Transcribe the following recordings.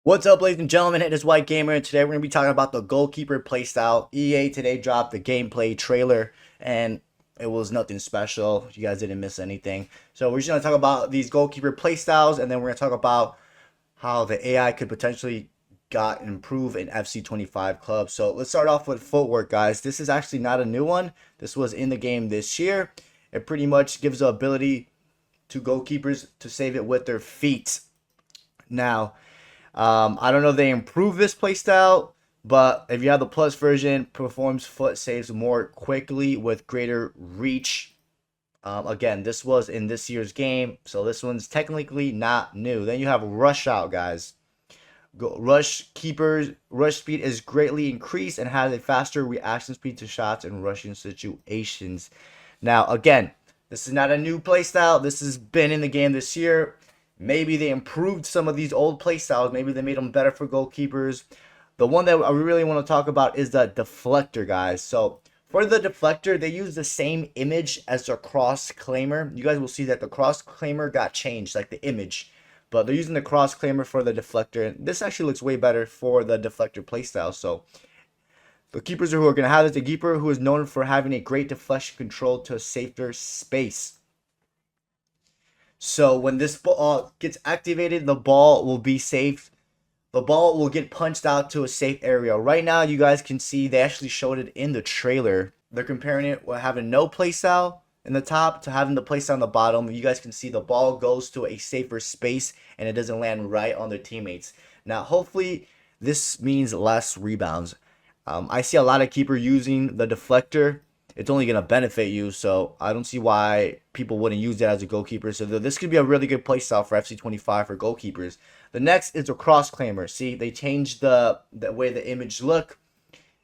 What's up, ladies and gentlemen? It is White Gamer, and today we're going to be talking about the goalkeeper playstyle. EA today dropped the gameplay trailer, and it was nothing special. You guys didn't miss anything. So we're just going to talk about these goalkeeper playstyles, and then we're going to talk about how the AI could potentially got improve in FC25 club. So let's start off with footwork, guys. This is actually not a new one. This was in the game this year. It pretty much gives the ability to goalkeepers to save it with their feet. Now, I don't know if they improved this playstyle, but if you have the plus version, performs foot saves more quickly with greater reach. Again, this was in this year's game, so this one's technically not new. Then you have rush out, guys. Rush keepers rush speed is greatly increased and has a faster reaction speed to shots and rushing situations. Now, again, this is not a new playstyle. This has been in the game this year. Maybe they improved some of these old playstyles. Maybe they made them better for goalkeepers. The one that I really want to talk about is the deflector, guys. So for the deflector, they use the same image as the cross claimer. You guys will see that the cross claimer got changed, like the image. But they're using the cross claimer for the deflector. This actually looks way better for the deflector playstyle. So the keepers who are going to have this, the keeper who is known for having a great deflection control to a safer space. So when this ball gets activated, the ball will be safe. The ball will get punched out to a safe area. Right now, you guys can see they actually showed it in the trailer. They're comparing it with having no playstyle in the top to having the playstyle on the bottom. You guys can see the ball goes to a safer space and it doesn't land right on their teammates. Now, hopefully, this means less rebounds. I see a lot of keeper using the deflector. It's only going to benefit you, so I don't see why people wouldn't use that as a goalkeeper. So this could be a really good playstyle for FC25 for goalkeepers. The next is a cross claimer. See, they changed the way the image look.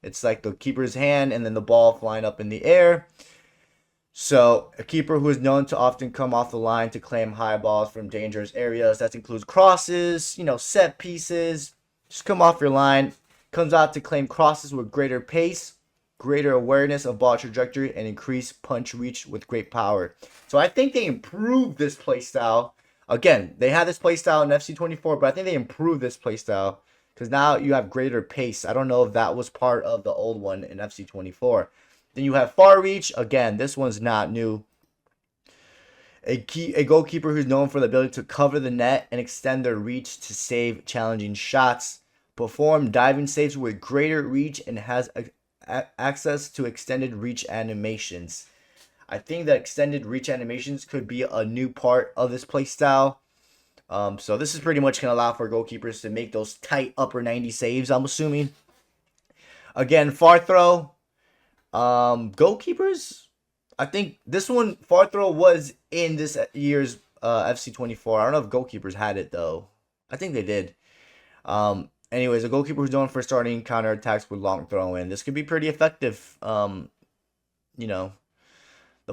It's like the keeper's hand and then the ball flying up in the air. So a keeper who is known to often come off the line to claim high balls from dangerous areas. That includes crosses, set pieces. Just come off your line. Comes out to claim crosses with greater pace, greater awareness of ball trajectory, and increased punch reach with great power. So I think they improved this playstyle. Again, they had this playstyle in FC24, but I think they improved this playstyle because now you have greater pace. I don't know if that was part of the old one in FC24. Then you have far reach. Again, this one's not new. A goalkeeper who's known for the ability to cover the net and extend their reach to save challenging shots. Perform diving saves with greater reach and has access to extended reach animations. I think that extended reach animations could be a new part of this playstyle. So this is pretty much going to allow for goalkeepers to make those tight upper 90 saves, I'm assuming. Again, far throw. Goalkeepers, I think this one, far throw, was in this year's FC24. I don't know if goalkeepers had it, though. I think they did. Anyways, a goalkeeper who's known for starting counterattacks with long throw in. This could be pretty effective. The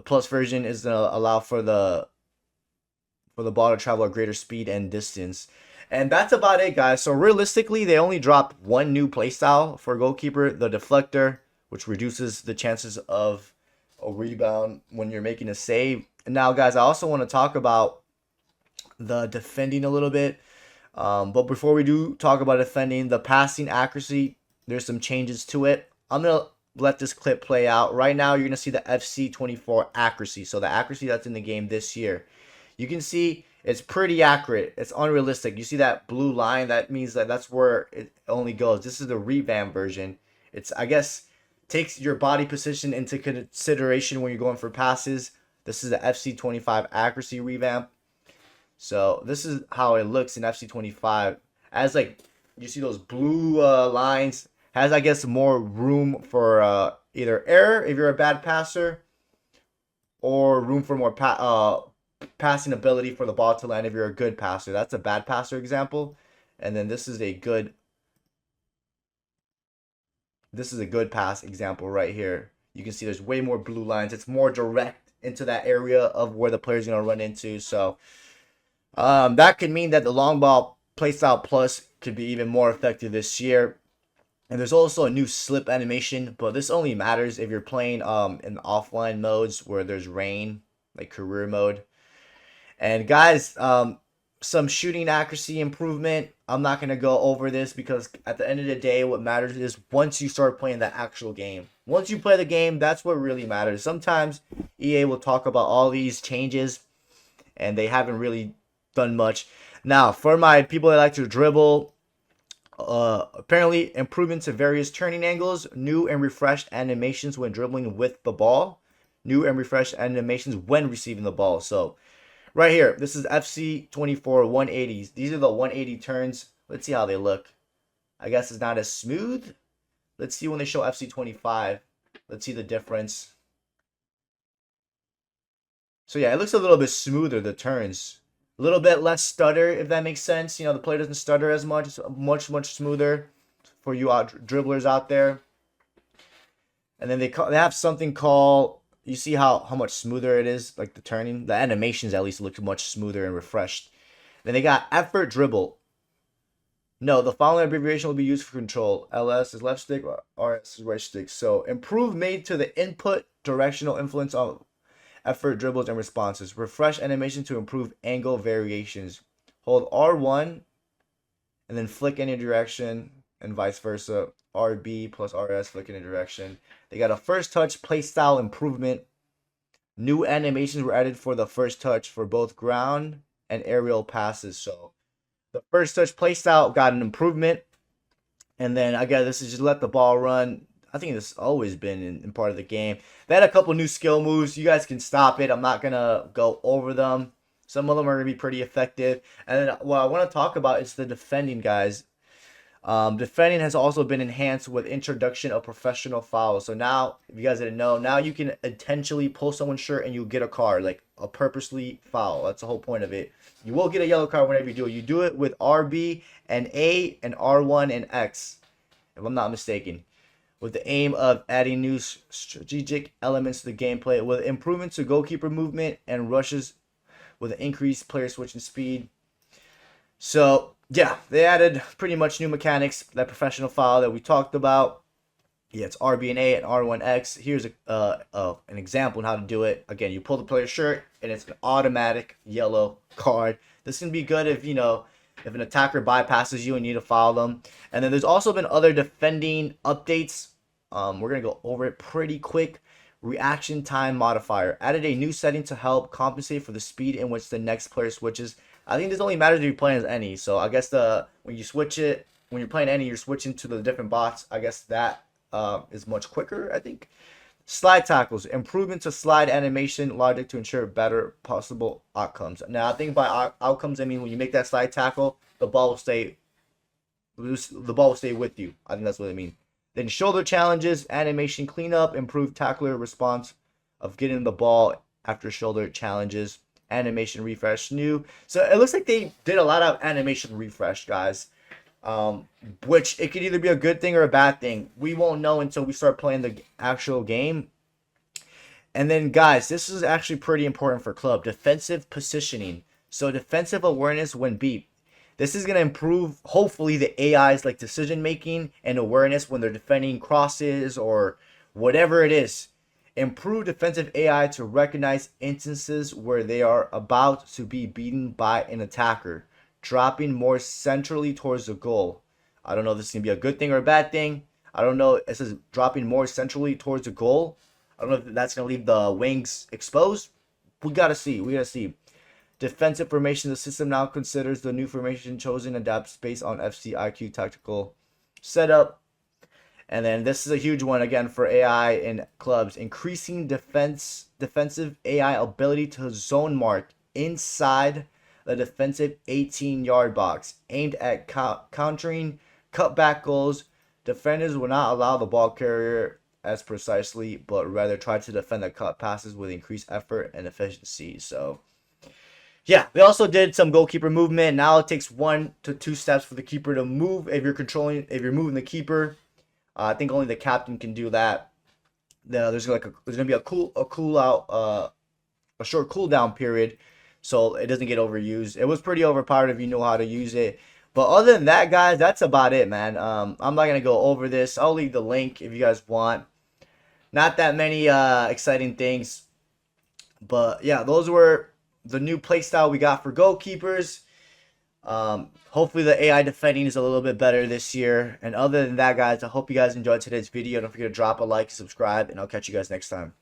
plus version is gonna allow for the ball to travel at greater speed and distance. And that's about it, guys. So realistically, they only dropped one new playstyle for goalkeeper, the deflector, which reduces the chances of a rebound when you're making a save. And now, guys, I also want to talk about the defending a little bit. But before we do talk about defending, the passing accuracy, there's some changes to it. I'm going to let this clip play out. Right now, you're going to see the FC24 accuracy. So the accuracy that's in the game this year. You can see it's pretty accurate. It's unrealistic. You see that blue line? That means that that's where it only goes. This is the revamp version. It's, I guess, takes your body position into consideration when you're going for passes. This is the FC25 accuracy revamp. So this is how it looks in FC25. As like you see those blue lines, has I guess more room for either error if you're a bad passer, or room for more passing ability for the ball to land if you're a good passer. That's a bad passer example, and then this is a good pass example right here. You can see there's way more blue lines. It's more direct into that area of where the player's gonna run into. So that could mean that the long ball playstyle plus could be even more effective this year. And there's also a new slip animation, but this only matters if you're playing in offline modes where there's rain, like career mode. And guys, some shooting accuracy improvement. I'm not going to go over this because at the end of the day, what matters is once you start playing the actual game. Once you play the game, that's what really matters. Sometimes EA will talk about all these changes and they haven't really done much. Now, for my people that like to dribble, apparently improvements to various turning angles, new and refreshed animations when dribbling with the ball, new and refreshed animations when receiving the ball. So right here, this is FC24 180s. These are the 180 turns. Let's see how they look. I guess it's not as smooth. Let's see when they show FC25. Let's see the difference. So yeah, it looks a little bit smoother, the turns. A little bit less stutter, if that makes sense. You know, the player doesn't stutter as much. It's much smoother for you dribblers out there. And then they have something called, you see how much smoother it is, like the turning. The animations at least look much smoother and refreshed. Then they got effort dribble. No, the following abbreviation will be used for control. LS is left stick, RS is right stick. So improve made to the input directional influence of effort dribbles and responses. Refresh animation to improve angle variations. Hold R1 and then flick any direction and vice versa. RB plus RS flick any direction. They got a first touch playstyle improvement. New animations were added for the first touch for both ground and aerial passes. So the first touch playstyle got an improvement. And then I guess this is just let the ball run. I think this has always been in part of the game. They had a couple new skill moves. You guys can stop it. I'm not going to go over them. Some of them are going to be pretty effective. And then what I want to talk about is the defending, guys. Defending has also been enhanced with introduction of professional fouls. So now, if you guys didn't know, now you can intentionally pull someone's shirt and you get a card, like a purposely foul. That's the whole point of it. You will get a yellow card whenever you do it. You do it with RB and A and R1 and X, if I'm not mistaken, with the aim of adding new strategic elements to the gameplay with improvements to goalkeeper movement and rushes with an increased player switching speed. So yeah, they added pretty much new mechanics. That professional foul that we talked about. Yeah, it's RB and A and R1X. Here's an example on how to do it. Again, you pull the player's shirt and it's an automatic yellow card. This can be good if, you know, if an attacker bypasses you and you need to foul them. And then there's also been other defending updates. We're going to go over it pretty quick. Reaction time modifier. Added a new setting to help compensate for the speed in which the next player switches. I think this only matters if you're playing as any. So I guess when you switch it, when you're playing any, you're switching to the different bots. I guess that is much quicker, I think. Slide tackles. Improvement to slide animation logic to ensure better possible outcomes. Now, I think by outcomes, I mean when you make that slide tackle, the ball will stay with you. I think that's what I mean. Then shoulder challenges, animation cleanup, improved tackler response of getting the ball after shoulder challenges, animation refresh new. So it looks like they did a lot of animation refresh, guys. Which it could either be a good thing or a bad thing. We won't know until we start playing the actual game. And then, guys, this is actually pretty important for club. Defensive positioning. So defensive awareness when beat. This is going to improve, hopefully, the AI's like decision making and awareness when they're defending crosses or whatever it is. Improve defensive AI to recognize instances where they are about to be beaten by an attacker, dropping more centrally towards the goal. I don't know if this is going to be a good thing or a bad thing. I don't know. It says dropping more centrally towards the goal. I don't know if that's going to leave the wings exposed. We got to see. Defensive formation. The system now considers the new formation chosen adapts based on FC IQ tactical setup. And then this is a huge one again for AI in clubs. Increasing defensive AI ability to zone mark inside the defensive 18-yard box, aimed at countering cutback goals. Defenders will not allow the ball carrier as precisely, but rather try to defend the cut passes with increased effort and efficiency. So yeah, they also did some goalkeeper movement. Now it takes 1 to 2 steps for the keeper to move. If you're moving the keeper, I think only the captain can do that. There's gonna be a short cooldown period, so it doesn't get overused. It was pretty overpowered if you know how to use it. But other than that, guys, that's about it, man. I'm not gonna go over this. I'll leave the link if you guys want. Not that many exciting things, but yeah, those were the new playstyle we got for goalkeepers. Hopefully the AI defending is a little bit better this year. And other than that, guys, I hope you guys enjoyed today's video. Don't forget to drop a like, subscribe, and I'll catch you guys next time.